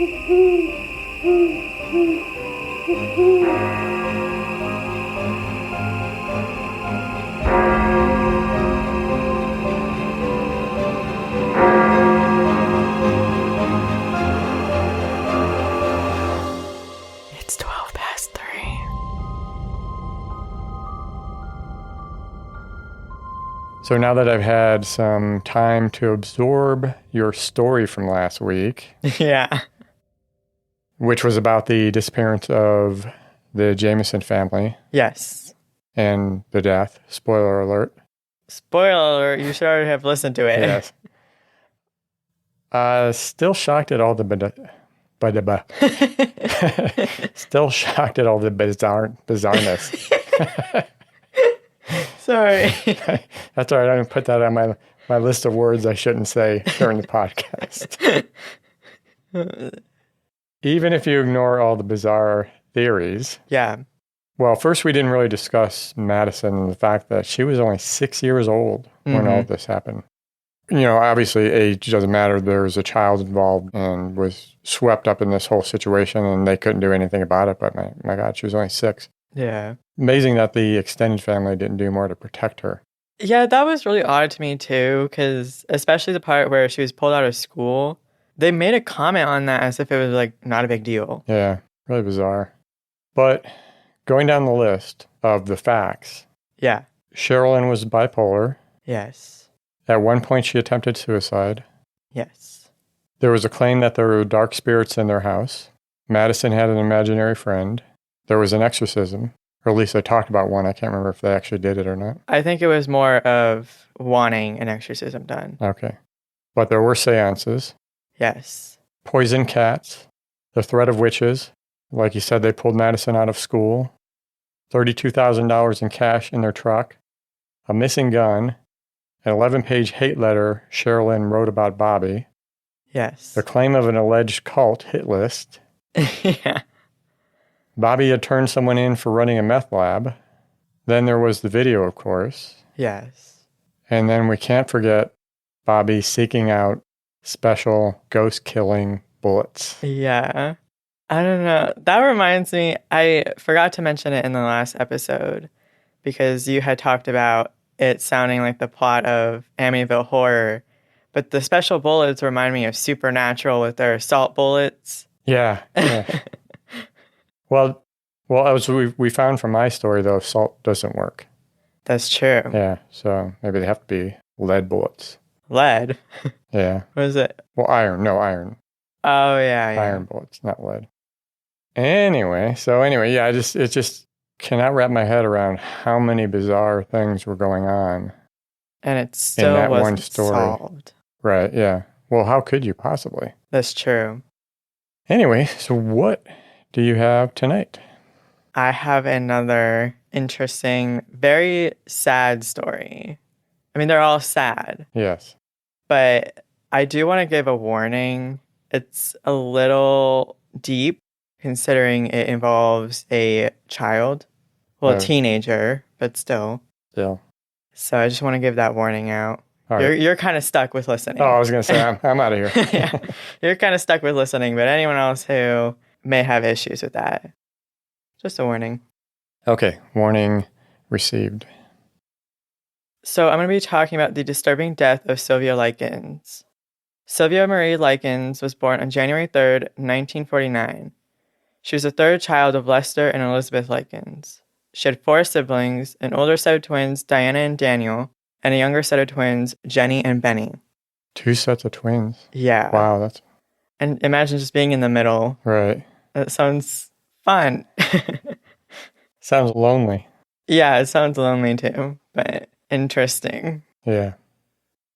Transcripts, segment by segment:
It's 12 past 3. So now that I've had some time to absorb your story from last week, Yeah. which was about the disappearance of the Jameson family Yes. and the death, spoiler alert. Spoiler alert, you should already have listened to it. Yes. Still shocked at all the still shocked at all the bizarreness. Sorry. That's all right. I didn't put that on my list of words I shouldn't say during the podcast. Even if you ignore all the bizarre theories. Yeah. Well, first we didn't really discuss Madison and the fact that she was only 6 years old when all this happened. You know, obviously age doesn't matter. There was a child involved and was swept up in this whole situation and they couldn't do anything about it. But my God, she was only 6. Yeah. Amazing that the extended family didn't do more to protect her. Yeah, that was really odd to me too, because especially the part where she was pulled out of school, they made a comment on that as if it was like not a big deal. Yeah, really bizarre. But going down the list of the facts. Yeah. Sherilyn was bipolar. Yes. At one point she attempted suicide. Yes. There was a claim that there were dark spirits in their house. Madison had an imaginary friend. There was an exorcism, or at least they talked about one. I can't remember if they actually did it or not. I think it was more of wanting an exorcism done. Okay. But there were seances. Yes. Poisoned cats. The threat of witches. Like you said, they pulled Madison out of school. $32,000 in cash in their truck. A missing gun. An 11-page hate letter Sherilyn wrote about Bobby. Yes. The claim of an alleged cult hit list. Yeah. Bobby had turned someone in for running a meth lab. Then there was the video, of course. Yes. And then we can't forget Bobby seeking out special ghost-killing bullets. Yeah. I don't know. That reminds me, I forgot to mention it in the last episode because you had talked about it sounding like the plot of Amityville Horror, but the special bullets remind me of Supernatural with their assault bullets. Yeah. Well, as we found from my story, though, salt doesn't work. That's true. Yeah, so maybe they have to be lead bullets. Lead? Yeah. What is it? Well, iron. No, iron. Oh, yeah. Iron bullets, not lead. Anyway, yeah, it just cannot wrap my head around how many bizarre things were going on. And it still in that wasn't one story. solved. Right, yeah. Well, how could you possibly? That's true. Anyway, so what do you have tonight? I have another interesting, very sad story. I mean, they're all sad. Yes. But I do want to give a warning. It's a little deep considering it involves a child. Well, a teenager, but still. Still. So I just want to give that warning out. Right. You're kind of stuck with listening. Oh, I was going to say, I'm out of here. Yeah, you're kind of stuck with listening, but anyone else who may have issues with that, just a warning. Okay, warning received. So I'm going to be talking about the disturbing death of Sylvia Likens. Sylvia Marie Likens was born on January 3rd, 1949. She was the third child of Lester and Elizabeth Likens. She had 4 siblings, an older set of twins, Diana and Daniel, and a younger set of twins, Jenny and Benny. 2 sets of twins. Yeah. Wow, that's... And imagine just being in the middle. Right. That sounds fun. Sounds lonely. Yeah, it sounds lonely too, but interesting. Yeah.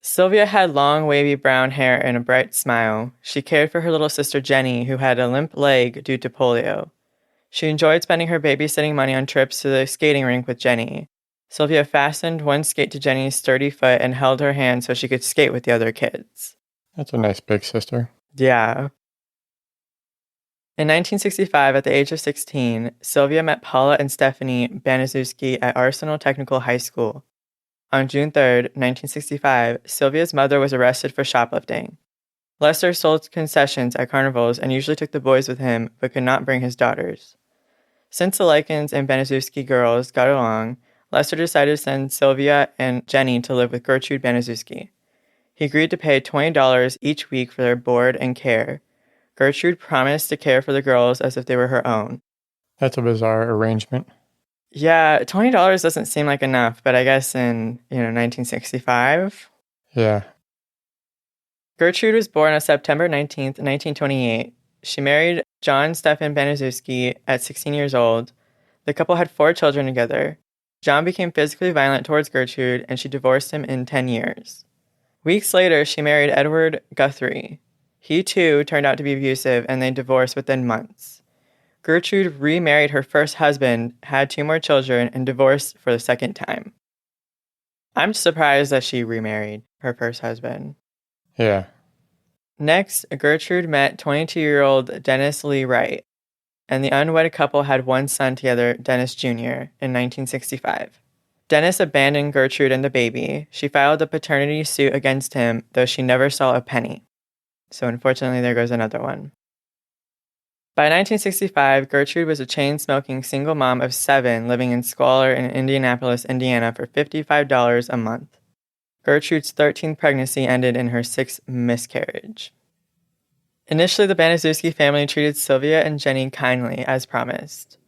Sylvia had long, wavy brown hair and a bright smile. She cared for her little sister Jenny, who had a limp leg due to polio. She enjoyed spending her babysitting money on trips to the skating rink with Jenny. Sylvia fastened one skate to Jenny's sturdy foot and held her hand so she could skate with the other kids. That's a nice big sister. Yeah. In 1965, at the age of 16, Sylvia met Paula and Stephanie Baniszewski at Arsenal Technical High School. On June 3rd, 1965, Sylvia's mother was arrested for shoplifting. Lester sold concessions at carnivals and usually took the boys with him, but could not bring his daughters. Since the Likens and Baniszewski girls got along, Lester decided to send Sylvia and Jenny to live with Gertrude Baniszewski. He agreed to pay $20 each week for their board and care. Gertrude promised to care for the girls as if they were her own. That's a bizarre arrangement. Yeah, $20 doesn't seem like enough, but I guess in, 1965. Yeah. Gertrude was born on September 19th, 1928. She married John Stefan Baniszewski at 16 years old. The couple had 4 children together. John became physically violent towards Gertrude, and she divorced him in 10 years. Weeks later, she married Edward Guthrie. He, too, turned out to be abusive, and they divorced within months. Gertrude remarried her first husband, had 2 more children, and divorced for the second time. I'm surprised that she remarried her first husband. Yeah. Next, Gertrude met 22-year-old Dennis Lee Wright, and the unwedded couple had 1 son together, Dennis Jr., in 1965. Dennis abandoned Gertrude and the baby. She filed a paternity suit against him, though she never saw a penny. So unfortunately, there goes another one. By 1965, Gertrude was a chain-smoking single mom of 7 living in squalor in Indianapolis, Indiana for $55 a month. Gertrude's 13th pregnancy ended in her 6th miscarriage. Initially, the Baniszewski family treated Sylvia and Jenny kindly, as promised.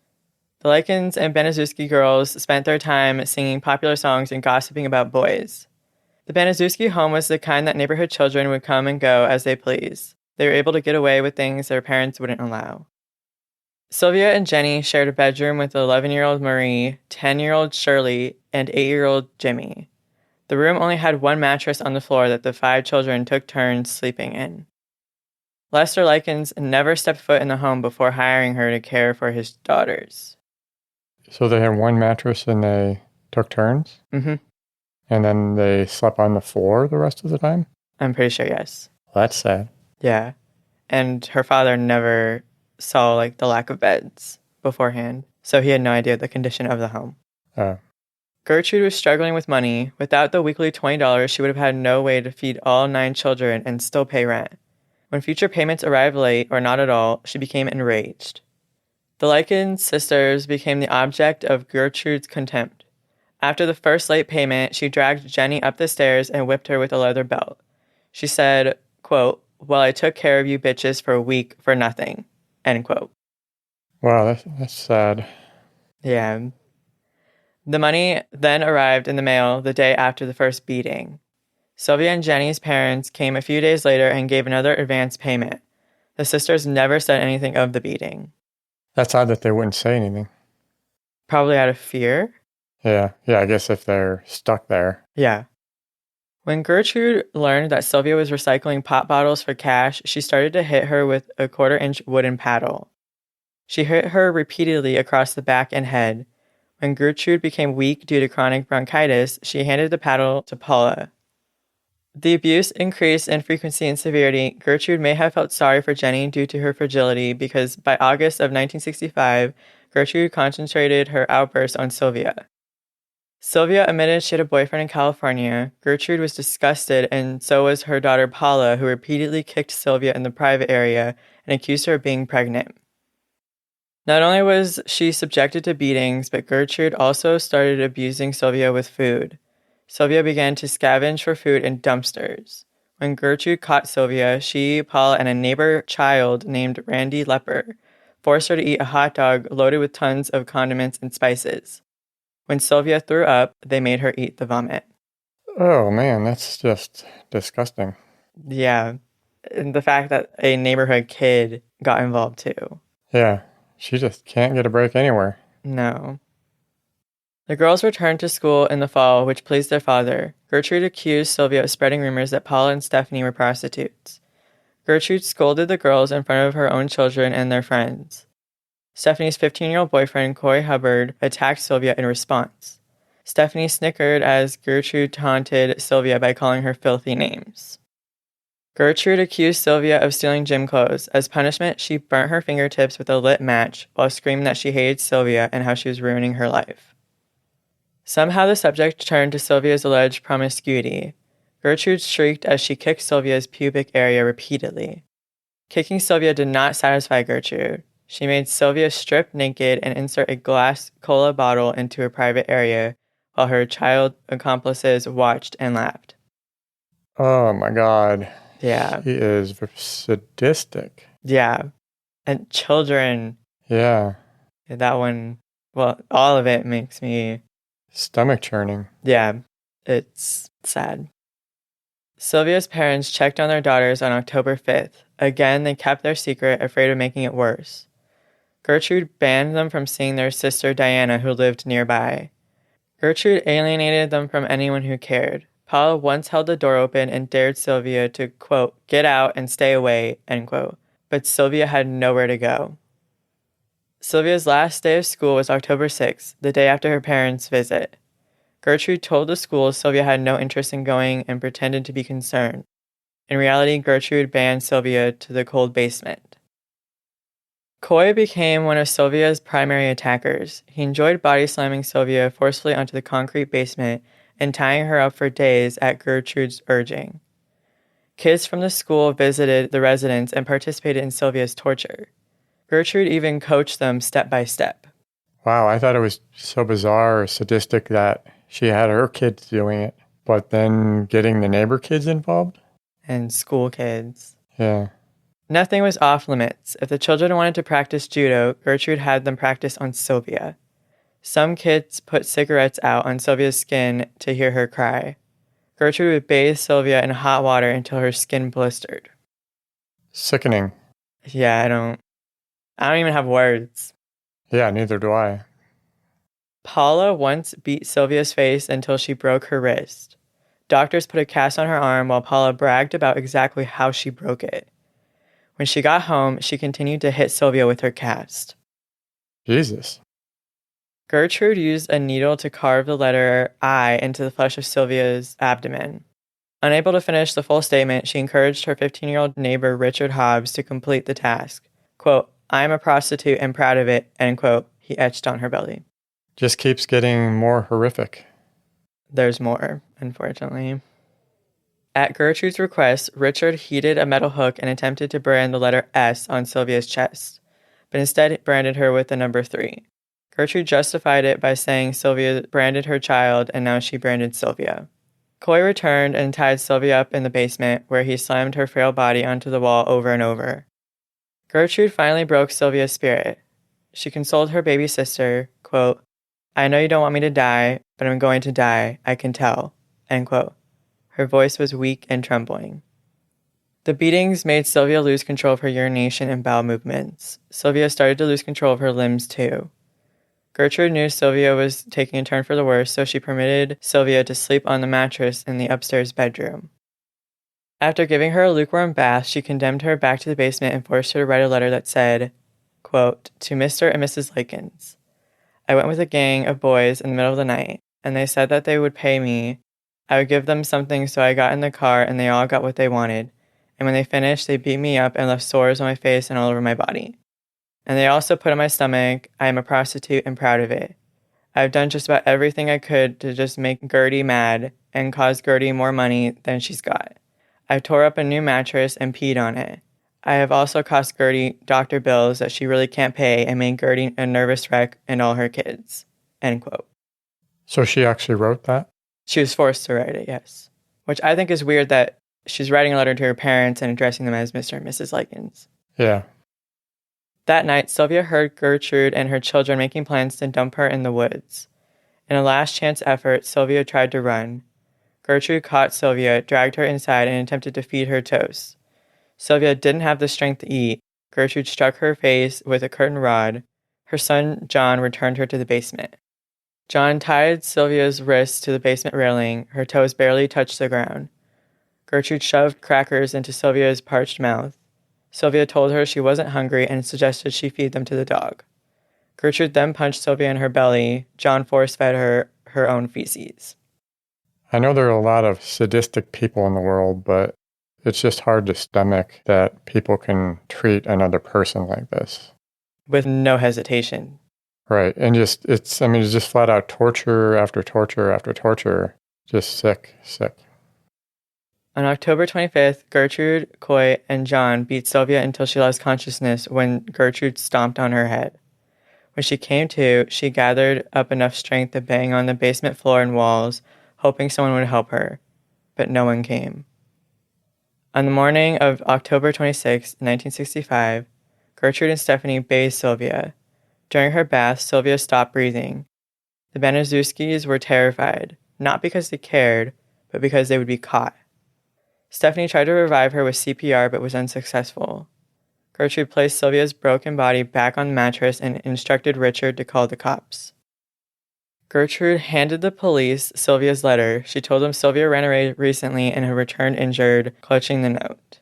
The Likens and Baniszewski girls spent their time singing popular songs and gossiping about boys. The Baniszewski home was the kind that neighborhood children would come and go as they pleased. They were able to get away with things their parents wouldn't allow. Sylvia and Jenny shared a bedroom with 11-year-old Marie, 10-year-old Shirley, and 8-year-old Jimmy. The room only had 1 mattress on the floor that the 5 children took turns sleeping in. Lester Likens never stepped foot in the home before hiring her to care for his daughters. So they had 1 mattress and they took turns? Mm-hmm. And then they slept on the floor the rest of the time? I'm pretty sure, yes. Well, that's sad. Yeah. And her father never saw, the lack of beds beforehand, so he had no idea the condition of the home. Oh. Gertrude was struggling with money. Without the weekly $20, she would have had no way to feed all 9 children and still pay rent. When future payments arrived late or not at all, she became enraged. The Likens sisters became the object of Gertrude's contempt. After the first late payment, she dragged Jenny up the stairs and whipped her with a leather belt. She said, quote, "Well, I took care of you bitches for a week for nothing," end quote. Wow, that's sad. Yeah. The money then arrived in the mail the day after the first beating. Sylvia and Jenny's parents came a few days later and gave another advance payment. The sisters never said anything of the beating. That's odd that they wouldn't say anything. Probably out of fear. Yeah, I guess if they're stuck there. Yeah. When Gertrude learned that Sylvia was recycling pop bottles for cash, she started to hit her with a 1/4-inch wooden paddle. She hit her repeatedly across the back and head. When Gertrude became weak due to chronic bronchitis, she handed the paddle to Paula. The abuse increased in frequency and severity. Gertrude may have felt sorry for Jenny due to her fragility because by August of 1965, Gertrude concentrated her outbursts on Sylvia. Sylvia admitted she had a boyfriend in California. Gertrude was disgusted, and so was her daughter Paula, who repeatedly kicked Sylvia in the private area and accused her of being pregnant. Not only was she subjected to beatings, but Gertrude also started abusing Sylvia with food. Sylvia began to scavenge for food in dumpsters. When Gertrude caught Sylvia, she, Paula, and a neighbor child named Randy Lepper forced her to eat a hot dog loaded with tons of condiments and spices. When Sylvia threw up, they made her eat the vomit. Oh, man, that's just disgusting. Yeah, and the fact that a neighborhood kid got involved too. Yeah, she just can't get a break anywhere. No. The girls returned to school in the fall, which pleased their father. Gertrude accused Sylvia of spreading rumors that Paula and Stephanie were prostitutes. Gertrude scolded the girls in front of her own children and their friends. Stephanie's 15-year-old boyfriend, Corey Hubbard, attacked Sylvia in response. Stephanie snickered as Gertrude taunted Sylvia by calling her filthy names. Gertrude accused Sylvia of stealing gym clothes. As punishment, she burnt her fingertips with a lit match while screaming that she hated Sylvia and how she was ruining her life. Somehow the subject turned to Sylvia's alleged promiscuity. Gertrude shrieked as she kicked Sylvia's pubic area repeatedly. Kicking Sylvia did not satisfy Gertrude. She made Sylvia strip naked and insert a glass cola bottle into her private area while her child accomplices watched and laughed. Oh my God. Yeah. She is sadistic. Yeah. And children. Yeah. That one, well, all of it makes me... Stomach churning. Yeah. It's sad. Sylvia's parents checked on their daughters on October 5th. Again, they kept their secret, afraid of making it worse. Gertrude banned them from seeing their sister Diana, who lived nearby. Gertrude alienated them from anyone who cared. Paula once held the door open and dared Sylvia to, quote, get out and stay away, end quote. But Sylvia had nowhere to go. Sylvia's last day of school was October 6th, the day after her parents' visit. Gertrude told the school Sylvia had no interest in going and pretended to be concerned. In reality, Gertrude banned Sylvia to the cold basement. Coy became one of Sylvia's primary attackers. He enjoyed body slamming Sylvia forcefully onto the concrete basement and tying her up for days at Gertrude's urging. Kids from the school visited the residence and participated in Sylvia's torture. Gertrude even coached them step by step. Wow, I thought it was so bizarre or sadistic that she had her kids doing it, but then getting the neighbor kids involved? And school kids. Yeah. Nothing was off limits. If the children wanted to practice judo, Gertrude had them practice on Sylvia. Some kids put cigarettes out on Sylvia's skin to hear her cry. Gertrude would bathe Sylvia in hot water until her skin blistered. Sickening. Yeah, I don't even have words. Yeah, neither do I. Paula once beat Sylvia's face until she broke her wrist. Doctors put a cast on her arm while Paula bragged about exactly how she broke it. When she got home, she continued to hit Sylvia with her cast. Jesus. Gertrude used a needle to carve the letter I into the flesh of Sylvia's abdomen. Unable to finish the full statement, she encouraged her 15-year-old neighbor Richard Hobbs to complete the task. Quote, I am a prostitute and proud of it, end quote, he etched on her belly. Just keeps getting more horrific. There's more, unfortunately. At Gertrude's request, Richard heated a metal hook and attempted to brand the letter S on Sylvia's chest, but instead branded her with the number 3. Gertrude justified it by saying Sylvia branded her child and now she branded Sylvia. Coy returned and tied Sylvia up in the basement, where he slammed her frail body onto the wall over and over. Gertrude finally broke Sylvia's spirit. She consoled her baby sister, quote, I know you don't want me to die, but I'm going to die, I can tell, end quote. Her voice was weak and trembling. The beatings made Sylvia lose control of her urination and bowel movements. Sylvia started to lose control of her limbs too. Gertrude knew Sylvia was taking a turn for the worse, so she permitted Sylvia to sleep on the mattress in the upstairs bedroom. After giving her a lukewarm bath, she condemned her back to the basement and forced her to write a letter that said, quote, to Mr. and Mrs. Likens. I went with a gang of boys in the middle of the night, and they said that they would pay me. I would give them something, so I got in the car and they all got what they wanted. And when they finished, they beat me up and left sores on my face and all over my body. And they also put on my stomach, I am a prostitute and proud of it. I've done just about everything I could to just make Gertie mad and cause Gertie more money than she's got. I tore up a new mattress and peed on it. I have also cost Gertie doctor bills that she really can't pay and made Gertie a nervous wreck and all her kids. End quote. So she actually wrote that? She was forced to write it, yes. Which I think is weird that she's writing a letter to her parents and addressing them as Mr. and Mrs. Likens. Yeah. That night, Sylvia heard Gertrude and her children making plans to dump her in the woods. In a last-chance effort, Sylvia tried to run. Gertrude caught Sylvia, dragged her inside, and attempted to feed her toast. Sylvia didn't have the strength to eat. Gertrude struck her face with a curtain rod. Her son, John, returned her to the basement. John tied Sylvia's wrists to the basement railing. Her toes barely touched the ground. Gertrude shoved crackers into Sylvia's parched mouth. Sylvia told her she wasn't hungry and suggested she feed them to the dog. Gertrude then punched Sylvia in her belly. John force-fed her her own feces. I know there are a lot of sadistic people in the world, but it's just hard to stomach that people can treat another person like this. With no hesitation. Right. And it's just flat out torture after torture after torture. Just sick. On October 25th, Gertrude, Coy, and John beat Sylvia until she lost consciousness when Gertrude stomped on her head. When she came to, she gathered up enough strength to bang on the basement floor and walls, hoping someone would help her, but no one came. On the morning of October 26, 1965, Gertrude and Stephanie bathed Sylvia. During her bath, Sylvia stopped breathing. The Baniszewskis were terrified, not because they cared, but because they would be caught. Stephanie tried to revive her with CPR but was unsuccessful. Gertrude placed Sylvia's broken body back on the mattress and instructed Richard to call the cops. Gertrude handed the police Sylvia's letter. She told them Sylvia ran away recently and had returned injured, clutching the note.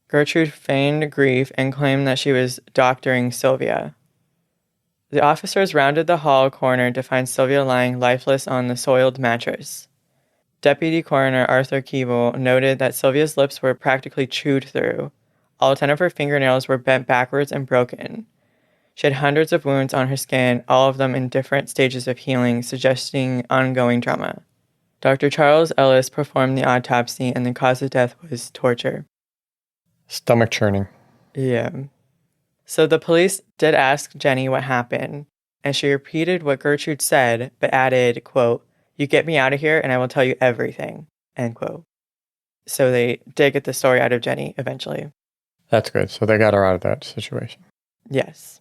Gertrude feigned grief and claimed that she was doctoring Sylvia. The officers rounded the hall corner to find Sylvia lying lifeless on the soiled mattress. Deputy Coroner Arthur Keeble noted that Sylvia's lips were practically chewed through. All 10 of her fingernails were bent backwards and broken. She had hundreds of wounds on her skin, all of them in different stages of healing, suggesting ongoing trauma. Dr. Charles Ellis performed the autopsy, and the cause of death was torture. Stomach churning. Yeah. So the police did ask Jenny what happened, and she repeated what Gertrude said, but added, quote, "You get me out of here and I will tell you everything," end quote. So they did get the story out of Jenny eventually. That's good. So they got her out of that situation. Yes.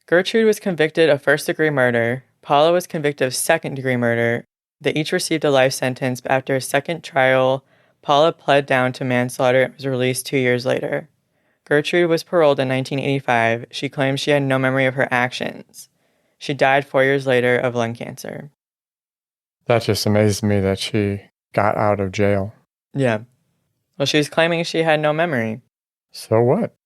Gertrude was convicted of first-degree murder. Paula was convicted of second-degree murder. They each received a life sentence, but after a second trial, Paula pled down to manslaughter and was released 2 years later. Gertrude was paroled in 1985. She claimed she had no memory of her actions. She died 4 years later of lung cancer. That just amazed me that she got out of jail. Yeah. Well, she was claiming she had no memory. So what?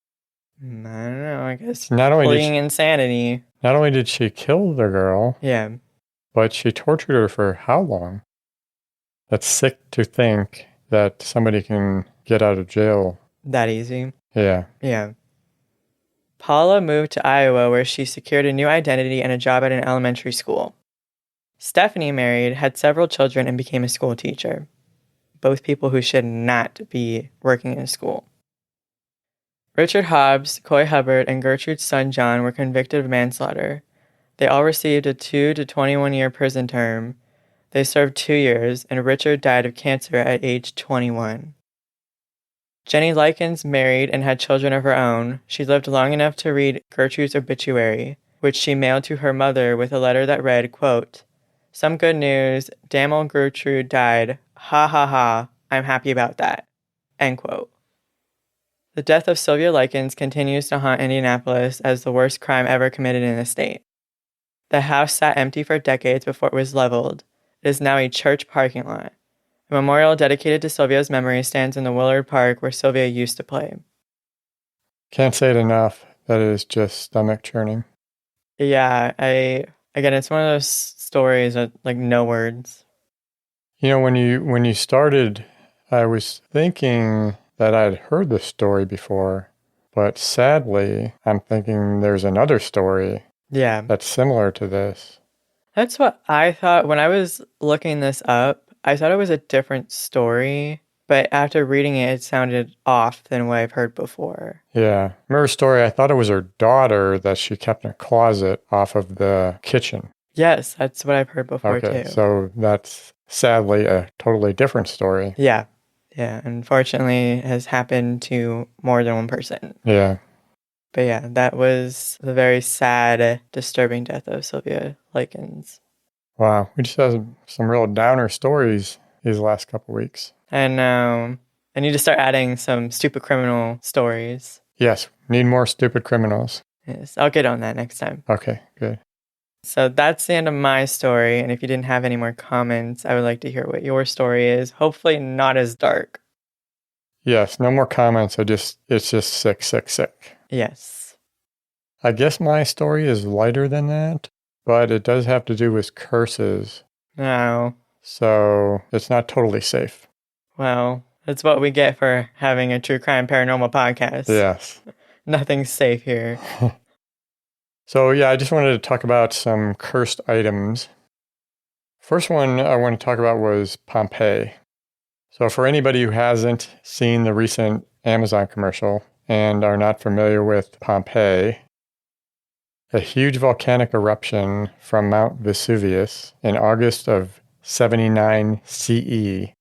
I don't know, I guess Not only pleading insanity. Not only did she kill the girl, Yeah. but she tortured her for how long? That's sick to think that somebody can get out of jail That easy. Yeah. Yeah. Paula moved to Iowa, where she secured a new identity and a job at an elementary school. Stephanie married, had several children, and became a school teacher. Both people who should not be working in a school. Richard Hobbs, Coy Hubbard, and Gertrude's son John were convicted of manslaughter. They all received a 2 to 21-year prison term. They served 2 years, and Richard died of cancer at age 21. Jenny Likens married and had children of her own. She lived long enough to read Gertrude's obituary, which she mailed to her mother with a letter that read, quote, "Some good news. Damn old Gertrude died. Ha ha ha. I'm happy about that." End quote. The death of Sylvia Likens continues to haunt Indianapolis as the worst crime ever committed in the state. The house sat empty for decades before it was leveled. It is now a church parking lot. A memorial dedicated to Sylvia's memory stands in the Willard Park where Sylvia used to play. Can't say it enough. That is just stomach churning. Yeah, again, it's one of those stories with like no words. You know, when you started, I was thinking that I'd heard the story before, but sadly, I'm thinking there's another story that's similar to this. That's what I thought when I was looking this up. I thought it was a different story, but after reading it, it sounded off than what I've heard before. Yeah. Remember a story? I thought it was her daughter that she kept in a closet off of the kitchen. Yes, that's what I've heard before, okay, too. So that's sadly a totally different story. Yeah. Yeah, unfortunately, it has happened to more than one person. Yeah. But yeah, that was the very sad, disturbing death of Sylvia Likens. Wow, we just have some real downer stories these last couple weeks. I know. I need to start adding some stupid criminal stories. Yes, need more stupid criminals. Yes, I'll get on that next time. Okay, good. So that's the end of my story, and if you didn't have any more comments, I would like to hear what your story is. Hopefully not as dark. Yes, no more comments. It's just sick. Yes. I guess my story is lighter than that, but it does have to do with curses. No. So it's not totally safe. Well, that's what we get for having a true crime paranormal podcast. Yes. Nothing's safe here. So yeah, I just wanted to talk about some cursed items. First one I want to talk about was Pompeii. So for anybody who hasn't seen the recent Amazon commercial and are not familiar with Pompeii, a huge volcanic eruption from Mount Vesuvius in August of 79 CE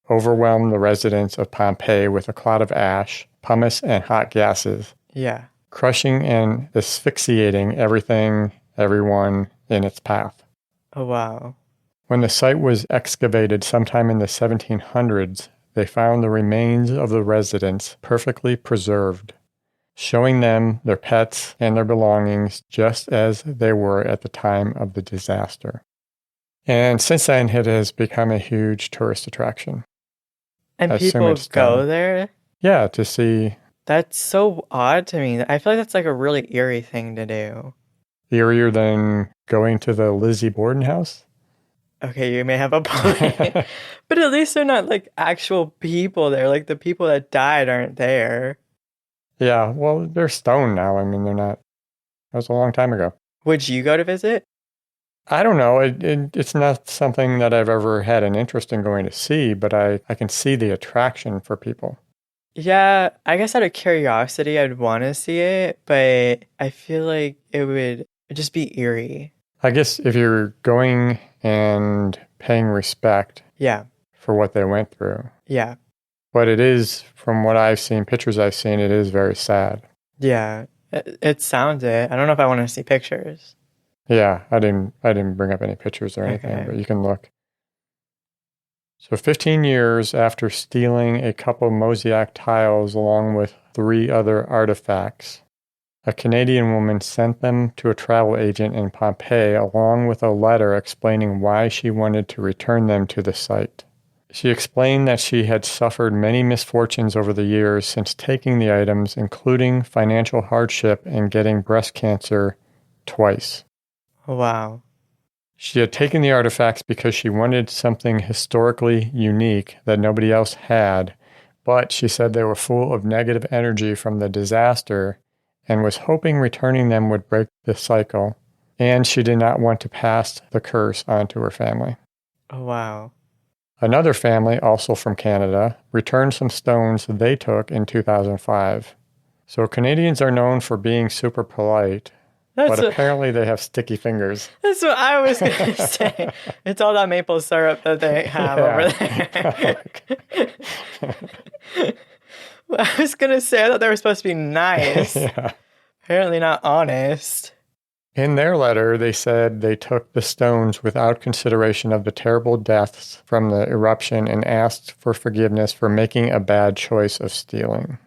overwhelmed the residents of Pompeii with a cloud of ash, pumice, and hot gases. Yeah. Crushing and asphyxiating everyone in its path. Oh, wow. When the site was excavated sometime in the 1700s, they found the remains of the residents perfectly preserved, showing them their pets and their belongings just as they were at the time of the disaster. And since then, it has become a huge tourist attraction. And people go there? Yeah, to see. That's so odd to me. I feel like that's like a really eerie thing to do. Eerier than going to the Lizzie Borden house? Okay, you may have a point. But at least they're not like actual people there. Like the people that died aren't there. Yeah, well, they're stone now. I mean, they're not. That was a long time ago. Would you go to visit? I don't know. It's not something that I've ever had an interest in going to see, but I can see the attraction for people. Yeah, I guess out of curiosity, I'd want to see it, but I feel like it would just be eerie. I guess if you're going and paying respect for what they went through. Yeah. But it is, from what I've seen, pictures I've seen, it is very sad. Yeah, it sounds it. I don't know if I want to see pictures. Yeah, I didn't bring up any pictures or anything, but you can look. So 15 years after stealing a couple mosaic tiles along with 3 other artifacts, a Canadian woman sent them to a travel agent in Pompeii along with a letter explaining why she wanted to return them to the site. She explained that she had suffered many misfortunes over the years since taking the items, including financial hardship and getting breast cancer twice. Wow. She had taken the artifacts because she wanted something historically unique that nobody else had, but she said they were full of negative energy from the disaster and was hoping returning them would break the cycle, and she did not want to pass the curse on to her family. Oh, wow. Another family, also from Canada, returned some stones they took in 2005. So Canadians are known for being super polite, but apparently they have sticky fingers. That's what I was going to say. It's all that maple syrup that they have over there. I was going to say, I thought they were supposed to be nice. Apparently not honest. In their letter, they said they took the stones without consideration of the terrible deaths from the eruption and asked for forgiveness for making a bad choice of stealing.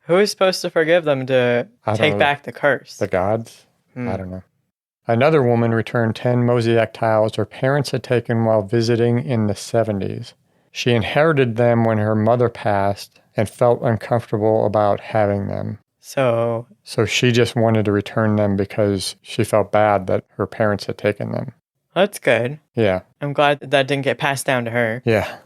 Who is supposed to forgive them to take back the curse? The gods? I don't know. Another woman returned 10 mosaic tiles her parents had taken while visiting in the 70s. She inherited them when her mother passed and felt uncomfortable about having them. So she just wanted to return them because she felt bad that her parents had taken them. That's good. Yeah. I'm glad that didn't get passed down to her. Yeah.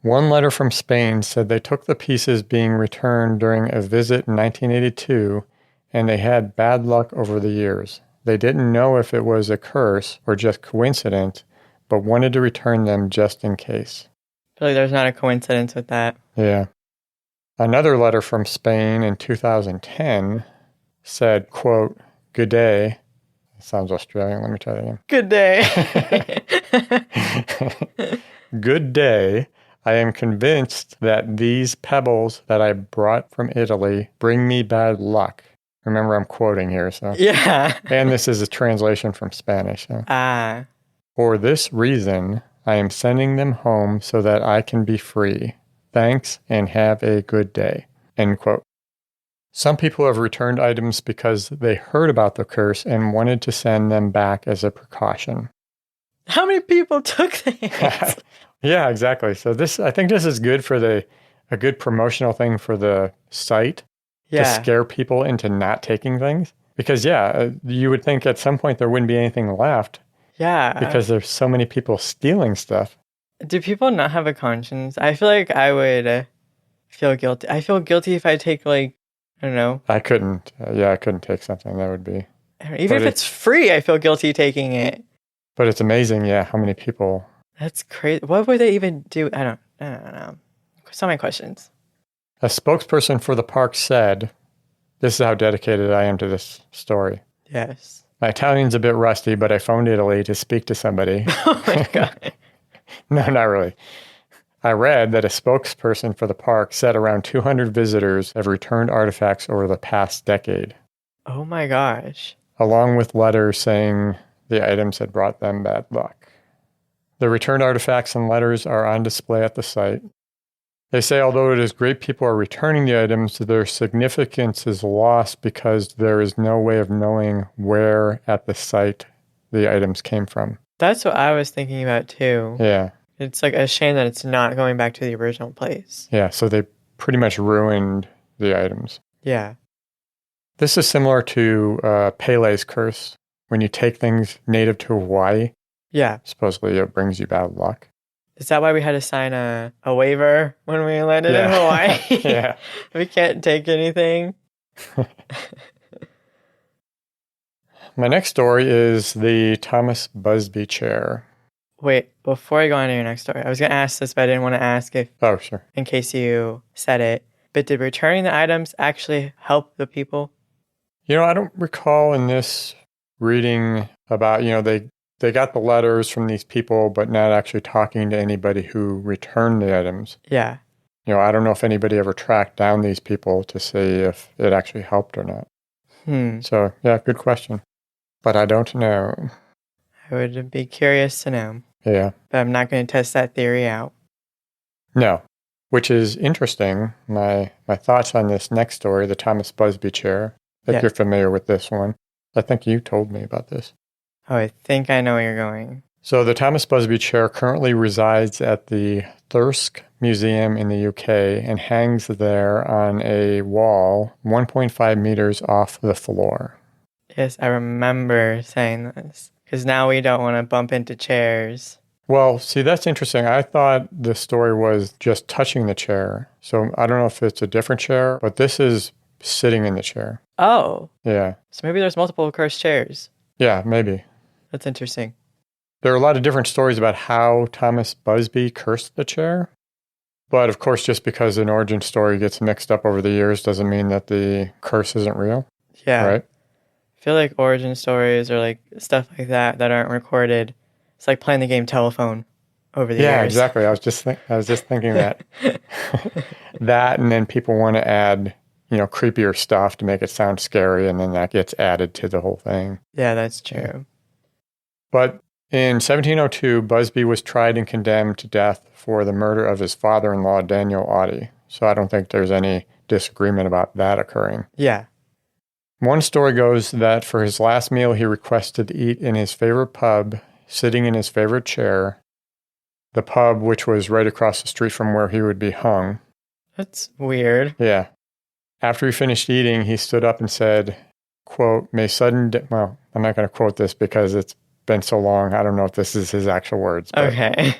One letter from Spain said they took the pieces being returned during a visit in 1982, and they had bad luck over the years. They didn't know if it was a curse or just coincidence, but wanted to return them just in case. I feel like there's not a coincidence with that. Yeah. Another letter from Spain in 2010 said, quote, "Good day." It sounds Australian. Let me try that again. Good day. Good day. I am convinced that these pebbles that I brought from Italy bring me bad luck. Remember, I'm quoting here, so. Yeah. And this is a translation from Spanish. So. For this reason, I am sending them home so that I can be free. Thanks, and have a good day. End quote. Some people have returned items because they heard about the curse and wanted to send them back as a precaution. How many people took things? Yeah, exactly. So I think this is good for a good promotional thing for the site to scare people into not taking things. Because, you would think at some point there wouldn't be anything left. Yeah. Because there's so many people stealing stuff. Do people not have a conscience? I feel like I would feel guilty. I feel guilty if I take, I don't know. I couldn't. I couldn't take something. That would be. Even if it's free, I feel guilty taking it. But it's amazing, how many people. That's crazy. What would they even do? I don't know. so many questions. A spokesperson for the park said, this is how dedicated I am to this story. Yes. My Italian's a bit rusty, but I phoned Italy to speak to somebody. Oh my God. No, not really. I read that a spokesperson for the park said around 200 visitors have returned artifacts over the past decade. Oh my gosh. Along with letters saying the items had brought them bad luck. The returned artifacts and letters are on display at the site. They say although it is great people are returning the items, their significance is lost because there is no way of knowing where at the site the items came from. That's what I was thinking about too. Yeah. It's like a shame that it's not going back to the original place. Yeah, so they pretty much ruined the items. Yeah. This is similar to Pele's curse. When you take things native to Hawaii, Yeah. supposedly it brings you bad luck. Is that why we had to sign a waiver when we landed in Hawaii? Yeah. We can't take anything. My next story is the Thomas Busby Chair. Wait, before I go on to your next story, I was going to ask this, but I didn't want to ask if, Oh, sure. in case you said it. But did returning the items actually help the people? I don't recall in this reading about, they got the letters from these people, but not actually talking to anybody who returned the items. Yeah. I don't know if anybody ever tracked down these people to see if it actually helped or not. So, yeah, good question. But I don't know. I would be curious to know. Yeah. But I'm not going to test that theory out. No. Which is interesting. My thoughts on this next story, the Thomas Busby Chair. I think you're familiar with this one. I think you told me about this. Oh, I think I know where you're going. So the Thomas Busby Chair currently resides at the Thirsk Museum in the UK and hangs there on a wall 1.5 meters off the floor. Yes, I remember saying this. Because now we don't want to bump into chairs. Well, see, that's interesting. I thought the story was just touching the chair. So I don't know if it's a different chair, but this is sitting in the chair. Oh. Yeah. So maybe there's multiple cursed chairs. Yeah, maybe. That's interesting. There are a lot of different stories about how Thomas Busby cursed the chair. But of course, just because an origin story gets mixed up over the years doesn't mean that the curse isn't real. Yeah. Right? I feel like origin stories or like stuff like that aren't recorded. It's like playing the game telephone over the years. Yeah, exactly. I was just thinking that. That, and then people want to add, creepier stuff to make it sound scary, and then that gets added to the whole thing. Yeah, that's true. But in 1702, Busby was tried and condemned to death for the murder of his father-in-law, Daniel Audie. So I don't think there's any disagreement about that occurring. Yeah. One story goes that for his last meal, he requested to eat in his favorite pub, sitting in his favorite chair, the pub which was right across the street from where he would be hung. That's weird. Yeah. After he finished eating, he stood up and said, quote, well, I'm not going to quote this because it's been so long. I don't know if this is his actual words. Okay.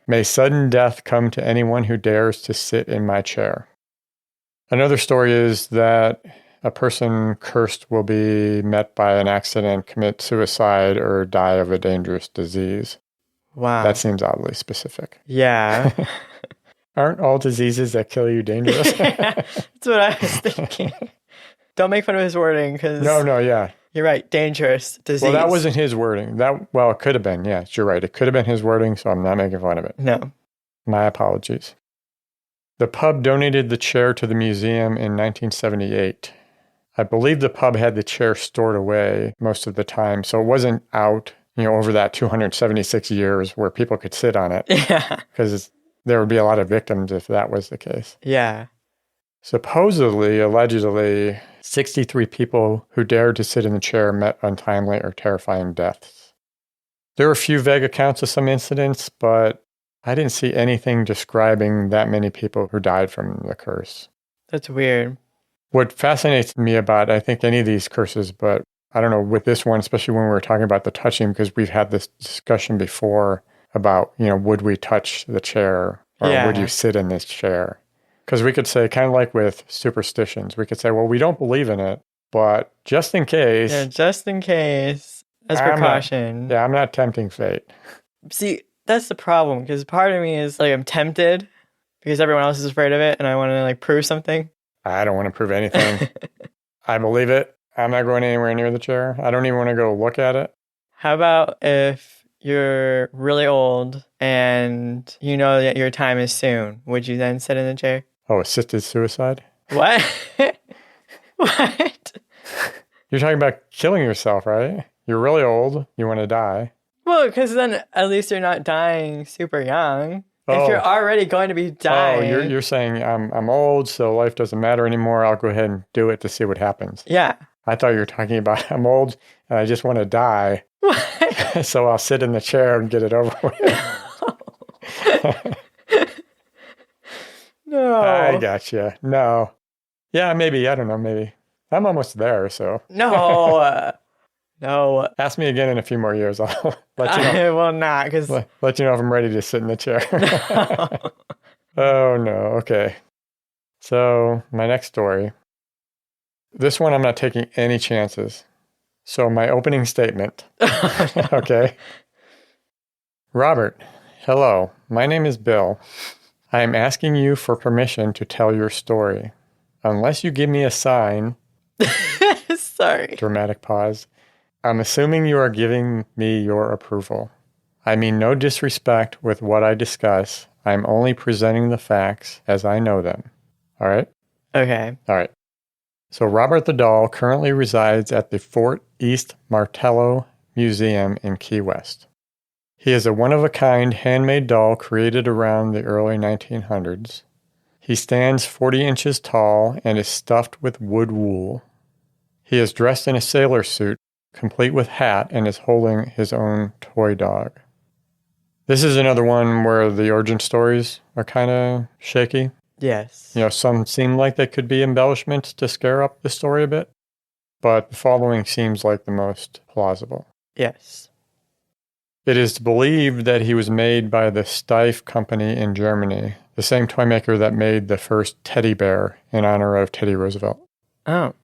May sudden death come to anyone who dares to sit in my chair. Another story is that a person cursed will be met by an accident, commit suicide, or die of a dangerous disease. Wow. That seems oddly specific. Yeah. Aren't all diseases that kill you dangerous? That's what I was thinking. Don't make fun of his wording, because... No, yeah. You're right, dangerous disease. Well, that wasn't his wording. It could have been, yes, you're right. It could have been his wording, so I'm not making fun of it. No. My apologies. The pub donated the chair to the museum in 1978. I believe the pub had the chair stored away most of the time, so it wasn't out, over that 276 years where people could sit on it. Yeah. Because there would be a lot of victims if that was the case. Yeah. Supposedly, allegedly, 63 people who dared to sit in the chair met untimely or terrifying deaths. There were a few vague accounts of some incidents, but I didn't see anything describing that many people who died from the curse. That's weird. What fascinates me about, I think, any of these curses, but I don't know, with this one, especially when we were talking about the touching, because we've had this discussion before about, would we touch the chair or would you sit in this chair? Because we could say, kind of like with superstitions, we could say, well, we don't believe in it, but just in case. Yeah, just in case, as precaution. I'm not tempting fate. See, that's the problem, because part of me is like, I'm tempted, Because everyone else is afraid of it and I want to like prove something? I don't want to prove anything. I believe it. I'm not going anywhere near the chair. I don't even want to go look at it. How about if you're really old and you know that your time is soon? Would you then sit in the chair? Oh, assisted suicide? What? What? You're talking about killing yourself, right? You're really old. You want to die. Well, because then at least you're not dying super young. Oh. If you're already going to be dying. Oh, you're saying I'm old, so life doesn't matter anymore. I'll go ahead and do it to see what happens. Yeah. I thought you were talking about I'm old and I just want to die. What? So I'll sit in the chair and get it over with. No. I gotcha. No. Yeah, maybe. I don't know. Maybe. I'm almost there, so. No. No. Ask me again in a few more years. I'll let you know. I will not, because... Let you know if I'm ready to sit in the chair. No. Oh, no. Okay. So, my next story. This one, I'm not taking any chances. So, my opening statement. Okay. Robert, hello. My name is Bill. I am asking you for permission to tell your story. Unless you give me a sign. Sorry. Dramatic pause. I'm assuming you are giving me your approval. I mean no disrespect with what I discuss. I'm only presenting the facts as I know them. All right? Okay. All right. So Robert the doll currently resides at the Fort East Martello Museum in Key West. He is a one-of-a-kind handmade doll created around the early 1900s. He stands 40 inches tall and is stuffed with wood wool. He is dressed in a sailor suit, complete with hat, and is holding his own toy dog. This is another one where the origin stories are kind of shaky. Yes. You know, some seem like they could be embellishments to scare up the story a bit, but the following seems like the most plausible. Yes. It is believed that he was made by the Steiff Company in Germany, the same toy maker that made the first teddy bear in honor of Teddy Roosevelt. Oh.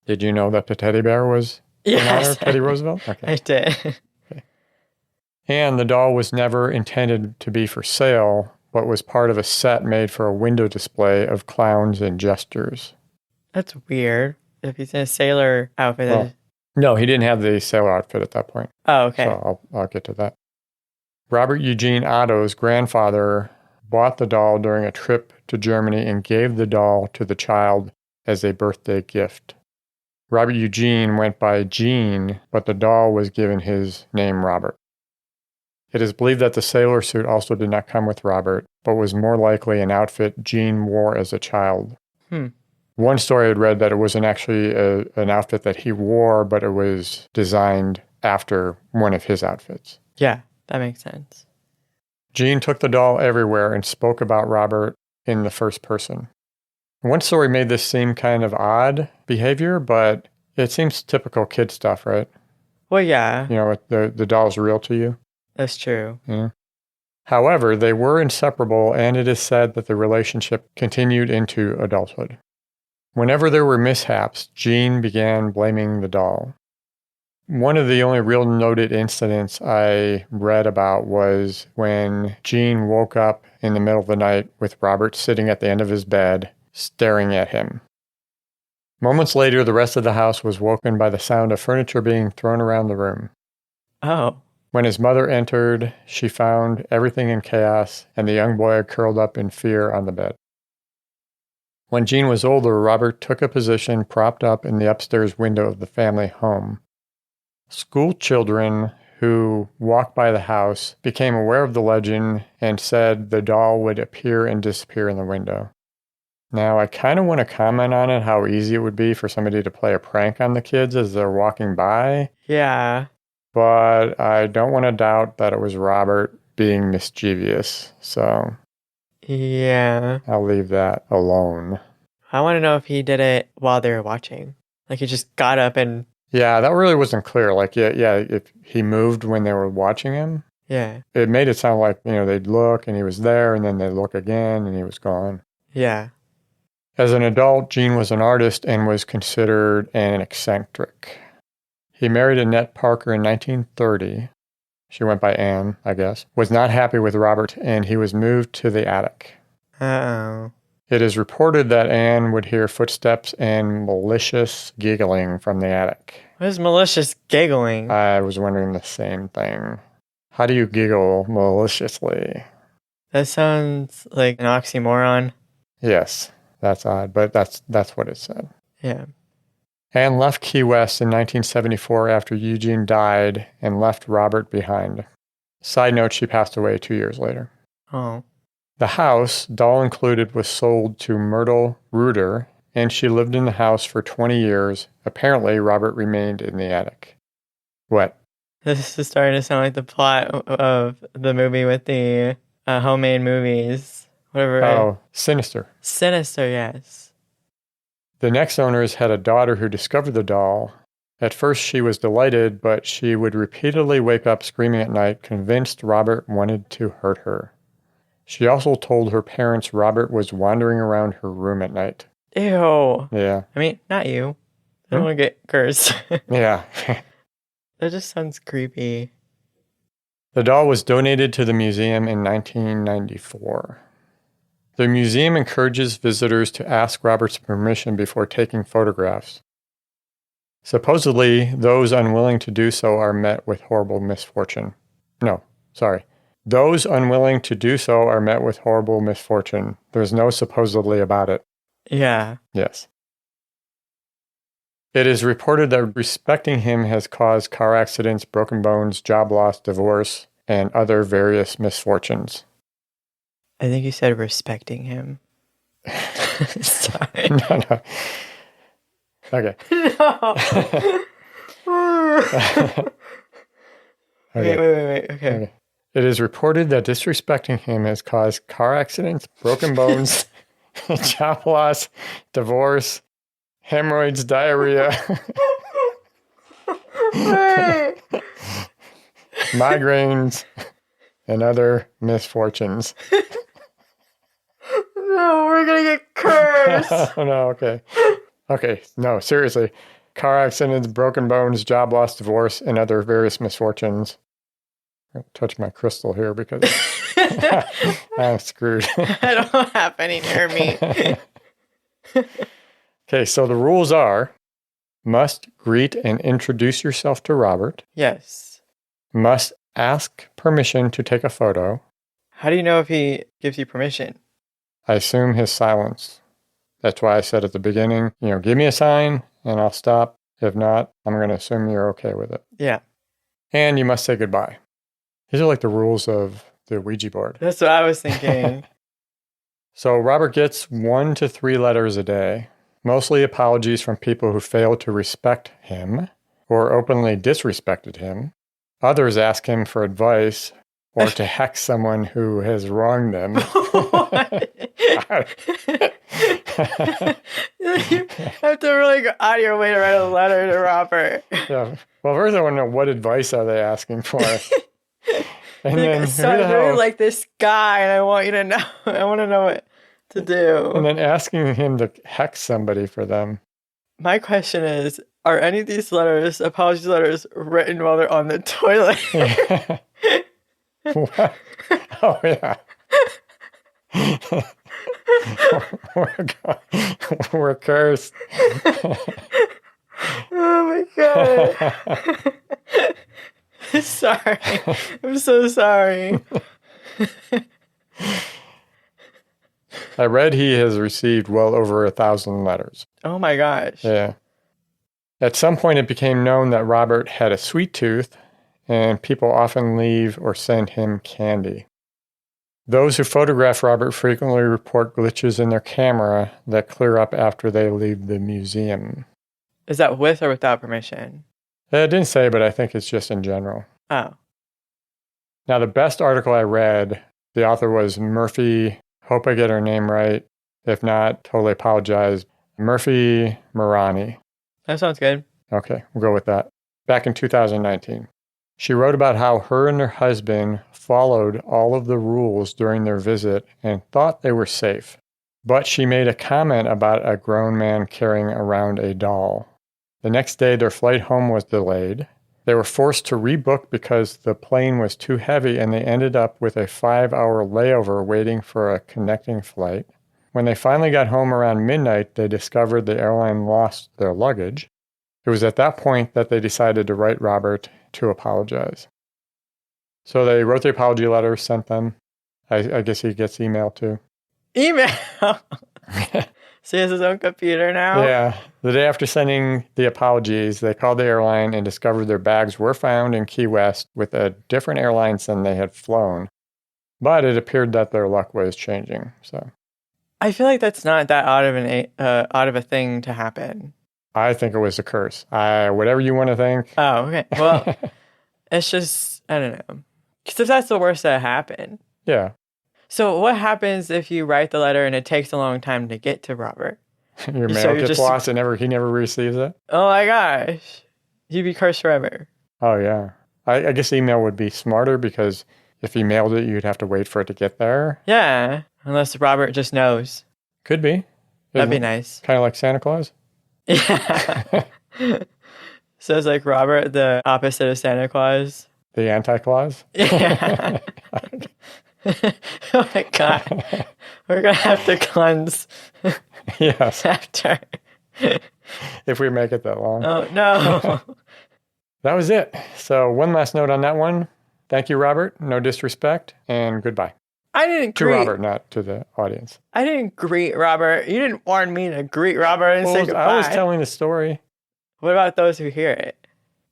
Did you know that the teddy bear was in honor of Teddy Roosevelt? Okay. I did. Okay. And the doll was never intended to be for sale, but was part of a set made for a window display of clowns and jesters. That's weird. If he's in a sailor outfit. No, he didn't have the sailor outfit at that point. Oh, okay. So I'll get to that. Robert Eugene Otto's grandfather bought the doll during a trip to Germany and gave the doll to the child as a birthday gift. Robert Eugene went by Gene, but the doll was given his name Robert. It is believed that the sailor suit also did not come with Robert, but was more likely an outfit Gene wore as a child. One story I had read that it wasn't actually an outfit that he wore, but it was designed after one of his outfits. Yeah, that makes sense. Gene took the doll everywhere and spoke about Robert in the first person. One story made this seem kind of odd behavior, but it seems typical kid stuff, right? Well, yeah. You know, the doll's real to you. That's true. Yeah. However, they were inseparable, and it is said that the relationship continued into adulthood. Whenever there were mishaps, Gene began blaming the doll. One of the only real noted incidents I read about was when Gene woke up in the middle of the night with Robert sitting at the end of his bed, staring at him. Moments later, the rest of the house was woken by the sound of furniture being thrown around the room. Oh. When his mother entered, she found everything in chaos, and the young boy curled up in fear on the bed. When Gene was older, Robert took a position propped up in the upstairs window of the family home. School children who walked by the house became aware of the legend and said the doll would appear and disappear in the window. Now, I kind of want to comment on it, how easy it would be for somebody to play a prank on the kids as they're walking by. Yeah. But I don't want to doubt that it was Robert being mischievous, so Yeah. I'll leave that alone. I want to know if he did it while they were watching. Like he just got up and... Yeah, that really wasn't clear. Like, yeah, if he moved when they were watching him. Yeah. It made it sound like, they'd look and he was there, and then they'd look again and he was gone. Yeah. As an adult, Gene was an artist and was considered an eccentric. He married Annette Parker in 1930. She went by Anne, I guess. Was not happy with Robert, and he was moved to the attic. Uh-oh. It is reported that Anne would hear footsteps and malicious giggling from the attic. What is malicious giggling? I was wondering the same thing. How do you giggle maliciously? That sounds like an oxymoron. Yes, that's odd, but that's what it said. Yeah. Anne left Key West in 1974 after Eugene died and left Robert behind. Side note, she passed away 2 years later. Oh. The house, doll included, was sold to Myrtle Reuter, and she lived in the house for 20 years. Apparently, Robert remained in the attic. What? This is starting to sound like the plot of the movie with the homemade movies. Whatever. Oh, Sinister. Sinister, yes. The next owners had a daughter who discovered the doll. At first, she was delighted, but she would repeatedly wake up screaming at night, convinced Robert wanted to hurt her. She also told her parents Robert was wandering around her room at night. Ew. Yeah. I mean, not you. I don't want to get cursed. Yeah. That just sounds creepy. The doll was donated to the museum in 1994. The museum encourages visitors to ask Robert's permission before taking photographs. Supposedly, those unwilling to do so are met with horrible misfortune. No, sorry. Those unwilling to do so are met with horrible misfortune. There's no supposedly about it. Yeah. Yes. It is reported that respecting him has caused car accidents, broken bones, job loss, divorce, and other various misfortunes. I think you said respecting him. Sorry. No. Okay. No. Okay. Wait. Okay. It is reported that disrespecting him has caused car accidents, broken bones, job loss, divorce, hemorrhoids, diarrhea, migraines, and other misfortunes. No, we're gonna get cursed. No, okay. Okay, no, seriously. Car accidents, broken bones, job loss, divorce, and other various misfortunes. I'll touch my crystal here because I'm screwed. I don't have any near me. Okay, so the rules are: must greet and introduce yourself to Robert. Yes. Must ask permission to take a photo. How do you know if he gives you permission? I assume his silence. That's why I said at the beginning, give me a sign and I'll stop. If not, I'm going to assume you're okay with it. Yeah. And you must say goodbye. These are like the rules of the Ouija board. That's what I was thinking. So Robert gets 1 to 3 letters a day, mostly apologies from people who failed to respect him or openly disrespected him. Others ask him for advice or to hex someone who has wronged them. You have to really go out of your way to write a letter to Robert. Yeah. Well, first I want to know what advice are they asking for? And then, so I really like this guy, and I want you to know. I want to know what to do. And then asking him to hex somebody for them. My question is, are any of these letters, apology letters, written while they're on the toilet? What? Oh, yeah. We're cursed. Oh, my God. Sorry. I'm so sorry. I read he has received well over 1,000 letters. Oh my gosh. Yeah. At some point, it became known that Robert had a sweet tooth, and people often leave or send him candy. Those who photograph Robert frequently report glitches in their camera that clear up after they leave the museum. Is that with or without permission? It didn't say, but I think it's just in general. Oh. Now, the best article I read, the author was Murphy, hope I get her name right. If not, totally apologize. Murphy Marani. That sounds good. Okay, we'll go with that. Back in 2019. She wrote about how her and her husband followed all of the rules during their visit and thought they were safe. But she made a comment about a grown man carrying around a doll. The next day, their flight home was delayed. They were forced to rebook because the plane was too heavy, and they ended up with a 5-hour layover waiting for a connecting flight. When they finally got home around midnight, they discovered the airline lost their luggage. It was at that point that they decided to write Robert to apologize. So they wrote the apology letter, sent them. I guess he gets email too. Email? So he has his own computer now? Yeah. The day after sending the apologies, they called the airline and discovered their bags were found in Key West with a different airlines than they had flown. But it appeared that their luck was changing. So I feel like that's not that odd of a thing to happen. I think it was a curse. Whatever you want to think. Oh, okay. Well, it's just, I don't know. Because if that's the worst that happened. Yeah. So what happens if you write the letter and it takes a long time to get to Robert? Your mail gets lost and he never receives it? Oh my gosh. You'd be cursed forever. Oh, yeah. I guess email would be smarter because if he mailed it, you'd have to wait for it to get there. Yeah. Unless Robert just knows. Could be. That'd be nice. Kind of like Santa Claus? Yeah. So it's like Robert, the opposite of Santa Claus. The anti-Claus? Yeah. Oh my God. We're going to have to cleanse. Yes. After. If we make it that long. Oh, no. That was it. So one last note on that one. Thank you, Robert. No disrespect. And goodbye. I didn't greet. To Robert, not to the audience. I didn't greet Robert. You didn't warn me to greet Robert and say goodbye. I was telling the story. What about those who hear it?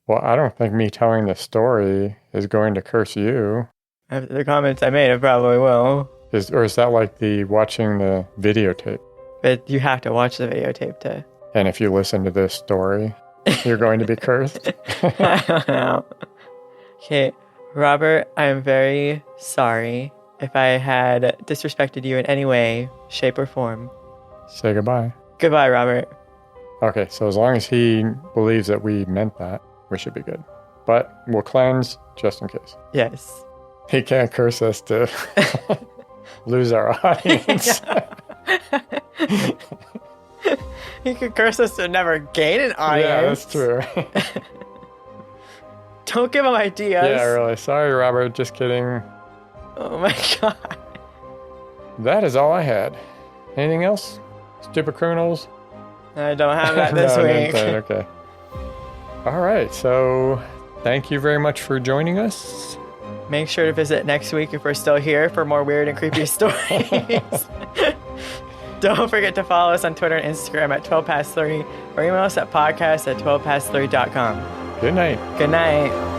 Well, I don't think me telling the story is going to curse you. The comments I made, it probably will. Or is that like watching the videotape? But you have to watch the videotape to... And if you listen to this story, you're going to be cursed? I don't know. Okay, Robert, I am very sorry if I had disrespected you in any way, shape, or form. Say goodbye. Goodbye, Robert. Okay, so as long as he believes that we meant that, we should be good. But we'll cleanse just in case. Yes. He can't curse us to lose our audience. He could curse us to never gain an audience. Yeah, that's true. Don't give him ideas. Yeah, really. Sorry, Robert. Just kidding. Oh my God. That is all I had. Anything else? Stupid criminals? I don't have that this week. Okay. All right. So thank you very much for joining us. Make sure to visit next week if we're still here for more weird and creepy stories. Don't forget to follow us on Twitter and Instagram at 12past3 or email us at podcast@12past3.com. Good night. Good night.